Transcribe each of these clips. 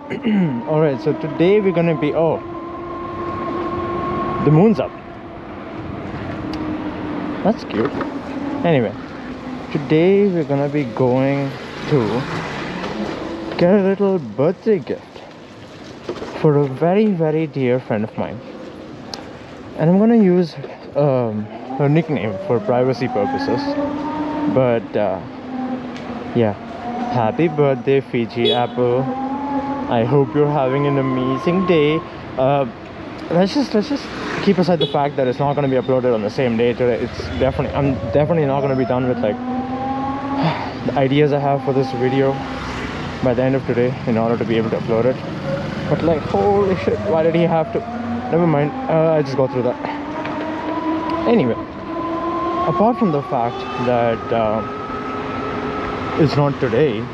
Alright, so today we're gonna be. Oh, the moon's up. That's cute. Anyway, today we're gonna be going to get a little birthday gift for a very, very dear friend of mine. And I'm gonna use her nickname for privacy purposes. But yeah, happy birthday, Fiji Apple. I hope you're having an amazing day. Let's just keep aside the fact that it's not going to be uploaded on the same day today. I'm definitely not going to be done with like the ideas I have for this video by the end of today in order to be able to upload it. But like, holy shit, why did he have to? Never mind. I just go through that. Anyway, apart from the fact that it's not today.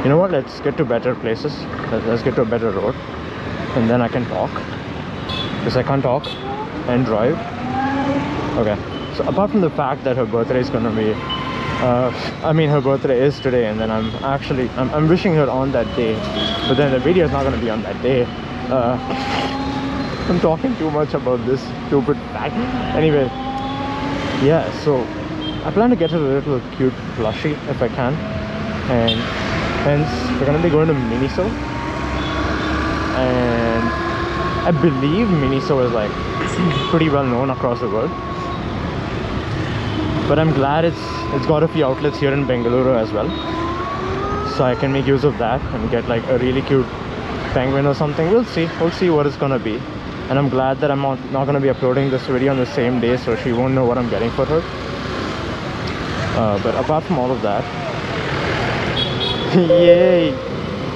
You know what, let's get to better places. Let's get to a better road, and then I can talk, because I can't talk and drive. Okay, so apart from the fact that her birthday is gonna be her birthday is today, and then I'm wishing her on that day, but then the video is not gonna be on that day. I'm talking too much about this stupid fact. Anyway, yeah, so I plan to get her a little cute plushie if I can, and hence we're gonna be going to Miniso. And I believe Miniso is like pretty well known across the world, but I'm glad it's got a few outlets here in Bengaluru as well, so I can make use of that and get like a really cute penguin or something. We'll see what it's gonna be. And I'm glad that I'm not gonna be uploading this video on the same day, so she won't know what I'm getting for her. But apart from all of that, yay,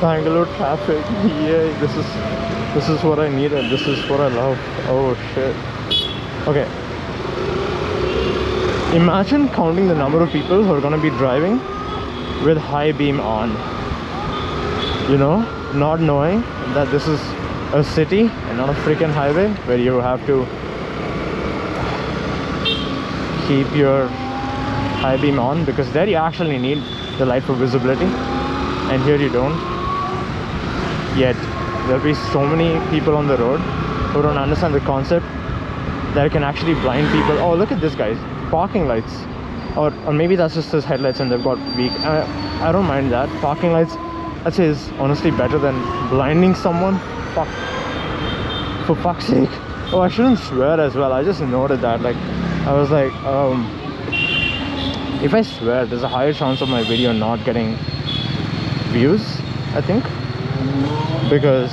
Bangalore traffic, yay, this is what I needed, this is what I love. Oh shit. Okay, imagine counting the number of people who are gonna be driving with high beam on, you know, not knowing that this is a city and not a freaking highway where you have to keep your high beam on, because there you actually need the light for visibility, and here you don't. Yet there'll be so many people on the road who don't understand the concept that it can actually blind people. Oh, look at this, guys, parking lights, or maybe that's just his headlights and they've got weak. I don't mind that. Parking lights, I'd say, is honestly better than blinding someone. Fuck, for fuck's sake. Oh, I shouldn't swear as well. I just noted that, like, I was like, if I swear, there's a higher chance of my video not getting views, I think, because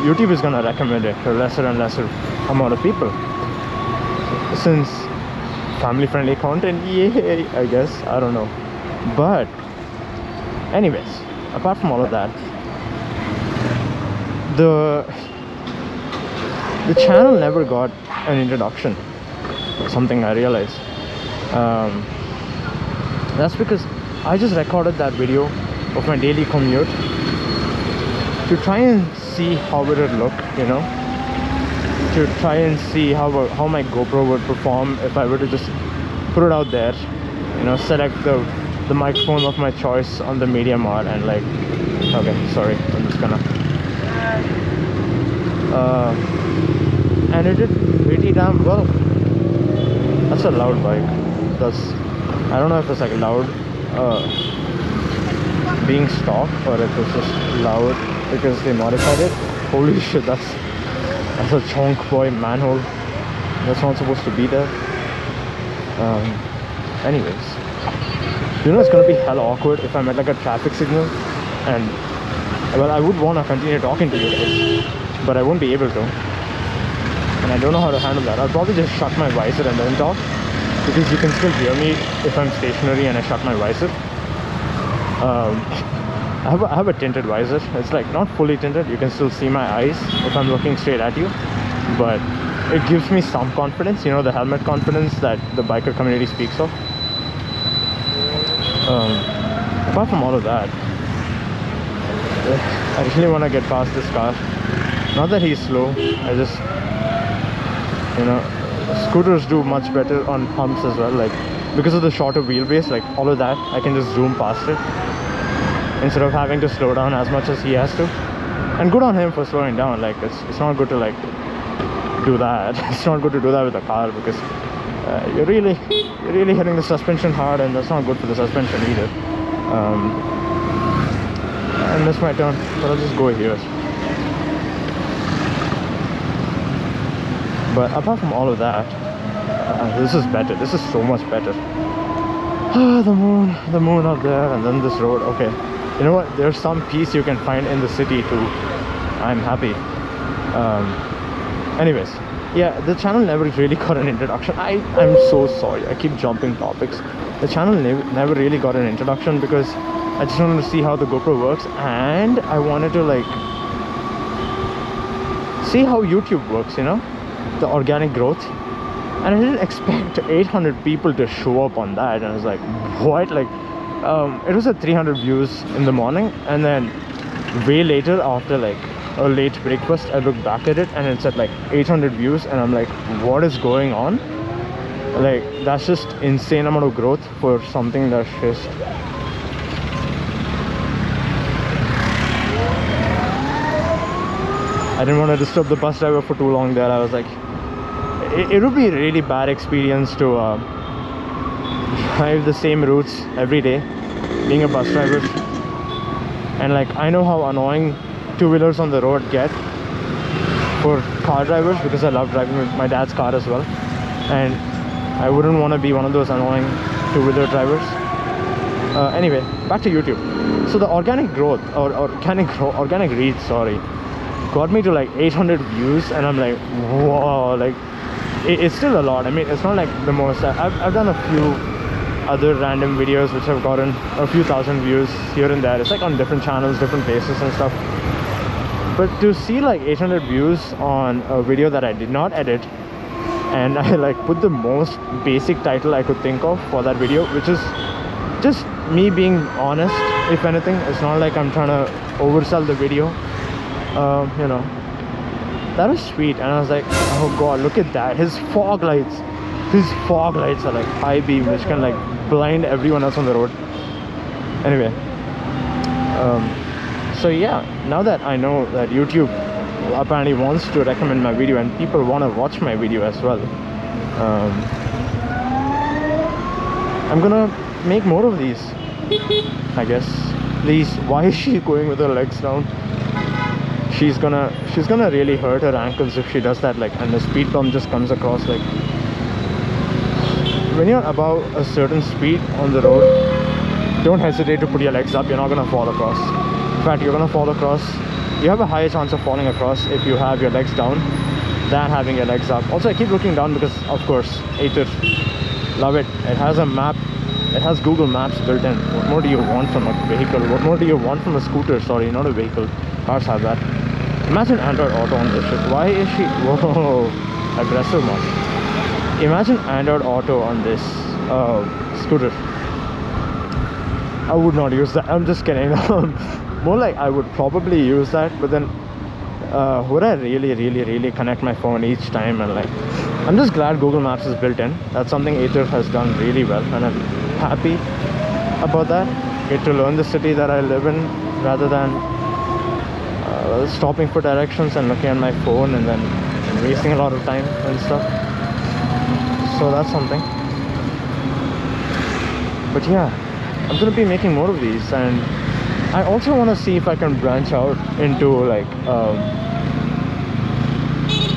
YouTube is gonna recommend it to lesser and lesser amount of people, since family friendly content, yay, I guess, I don't know. But anyways, apart from all of that, the channel never got an introduction, something I realized. That's because I just recorded that video of my daily commute to try and see how it would look, you know, to try and see how my GoPro would perform if I were to just put it out there, you know, select the microphone of my choice on the medium R, and like, okay, sorry, I'm just gonna and it did pretty damn well. That's a loud bike. I don't know if it's like loud being stock, or if it's just loud because they modified it. Holy shit, that's a chonk boy manhole. That's not supposed to be there. Anyways, you know, it's gonna be hella awkward if I'm at like a traffic signal, and well, I would want to continue talking to you guys, but I won't be able to, and I don't know how to handle that. I'll probably just shut my visor and then talk, because you can still hear me if I'm stationary and I shut my visor. I have a tinted visor. It's like not fully tinted. You can still see my eyes if I'm looking straight at you, but it gives me some confidence, you know, the helmet confidence that the biker community speaks of. Apart from all of that, I really want to get past this car. Not that he's slow, I just, you know, scooters do much better on humps as well. Like, because of the shorter wheelbase, like all of that, I can just zoom past it instead of having to slow down as much as he has to. And good on him for slowing down. Like it's not good to like do that. It's not good to do that with a car, because you're really hitting the suspension hard, and that's not good for the suspension either. I missed my turn, but I'll just go here. But apart from all of that, this is better. This is so much better. The moon up there, and then this road. Okay, you know what? There's some peace you can find in the city too. I'm happy. Anyways, yeah, the channel never really got an introduction. I'm so sorry. I keep jumping topics. The channel never really got an introduction because I just wanted to see how the GoPro works, and I wanted to like see how YouTube works, you know, the organic growth. And I didn't expect 800 people to show up on that, and I was like, what? Like, it was at 300 views in the morning, and then way later, after like a late breakfast, I looked back at it and it's at like 800 views, and I'm like, what is going on? Like, that's just insane amount of growth for something that's just I didn't want to disturb the bus driver for too long there. I was like, it would be a really bad experience to drive the same routes every day, being a bus driver. And like, I know how annoying two-wheelers on the road get for car drivers, because I love driving with my dad's car as well, and I wouldn't want to be one of those annoying two-wheeler drivers. Anyway, back to YouTube. So the organic growth, or organic reach, sorry, got me to like 800 views, and I'm like, whoa, like it's still a lot. I mean, it's not like the most. I've done a few other random videos which have gotten a few thousand views here and there. It's like on different channels, different places and stuff. But to see like 800 views on a video that I did not edit, and I like put the most basic title I could think of for that video, which is just me being honest. If anything, it's not like I'm trying to oversell the video. You know, that was sweet. And I was like, oh god, look at that. His fog lights are like high beam, which can like blind everyone else on the road. Anyway, so yeah, now that I know that YouTube apparently wants to recommend my video and people want to watch my video as well, I'm gonna make more of these, I guess. Please, why is she going with her legs down? She's gonna really hurt her ankles if she does that, like, and the speed bump just comes across. Like, when you're above a certain speed on the road, don't hesitate to put your legs up. You're not gonna fall across. In fact, you're gonna fall across. You have a higher chance of falling across if you have your legs down than having your legs up. Also, I keep looking down because, of course, Ather, love it. It has a map. It has Google Maps built in. What more do you want from a vehicle? What more do you want from a scooter? Sorry, not a vehicle. Cars have that. Imagine Android Auto on this shit. Why is she... Whoa, aggressive man. Imagine Android Auto on this scooter. I would not use that. I'm just kidding. More like I would probably use that, but then would I really connect my phone each time? And like, I'm just glad Google Maps is built in. That's something Ather has done really well, and I'm happy about that. Get to learn the city that I live in rather than stopping for directions and looking at my phone and then wasting a lot of time and stuff. So that's something. But yeah, I'm gonna be making more of these, and I also want to see if I can branch out into like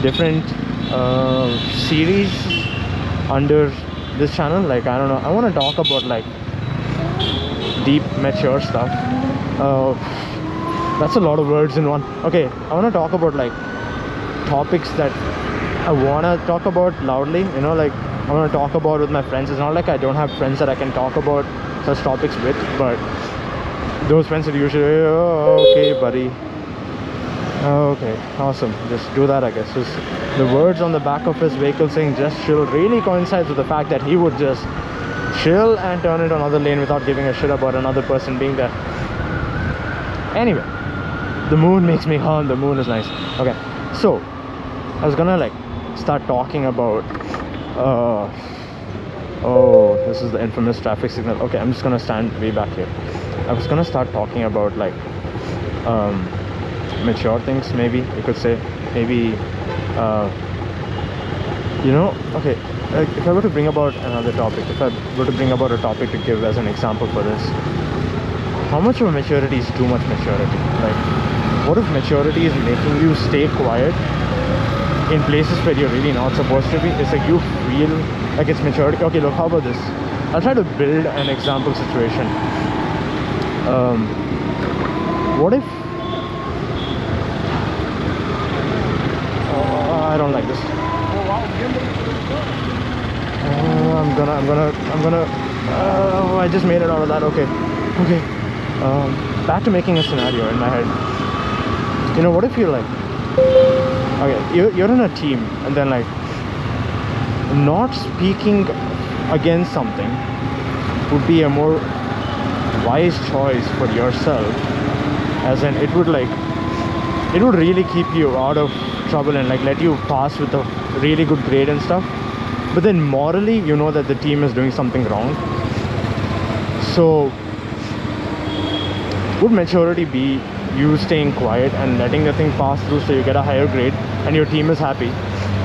different series under this channel. Like, I don't know, I want to talk about like deep, mature stuff. That's a lot of words in one. Okay, I want to talk about like topics that I want to talk about loudly, you know, like I want to talk about with my friends. It's not like I don't have friends that I can talk about such topics with, but those friends are usually, oh, okay buddy, okay, awesome, just do that. I guess just the words on the back of his vehicle saying just chill really coincides with the fact that he would just chill and turn into another lane without giving a shit about another person being there. Anyway, the moon makes me hum. The moon is nice. Okay, so I was gonna like start talking about Oh, this is the infamous traffic signal. Okay, I'm just gonna stand way back here. I was gonna start talking about like mature things, maybe you could say. Maybe okay, like if I were to bring about another topic, if I were to bring about a topic to give as an example for this, how much of maturity is too much maturity? Like, what if maturity is making you stay quiet in places where you're really not supposed to be? It's like you feel like it's maturity. Okay, look, how about this? I'll try to build an example situation. What if I don't like this. I just made it out of that. Okay. Back to making a scenario in my head. What if you're like, okay, you're in a team, and then like not speaking against something would be a more wise choice for yourself, as in it would really keep you out of trouble and like let you pass with a really good grade and stuff. But then morally you know that the team is doing something wrong. So would maturity be you staying quiet and letting the thing pass through so you get a higher grade and your team is happy?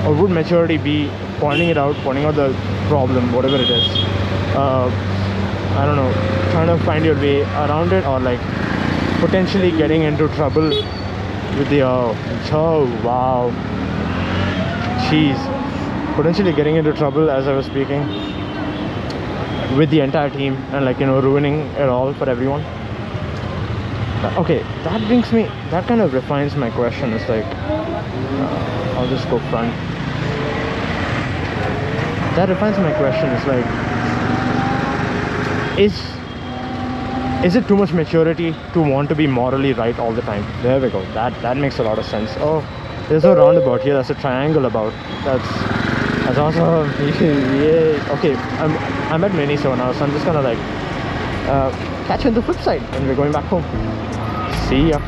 Or would maturity be pointing out the problem, whatever it is, I don't know, trying to find your way around it, or like potentially getting into trouble with the wow, jeez, potentially getting into trouble, as I was speaking, with the entire team, and like ruining it all for everyone. Okay, that kind of refines my question. It's like I'll just go front. That refines my question. It's like, is it too much maturity to want to be morally right all the time? There we go. That makes a lot of sense. Oh, there's no roundabout here. That's a triangle about. That's awesome. Yeah. Okay, I'm at Miniso now, so I'm just gonna like catch you on the flip side when we're going back home. See ya.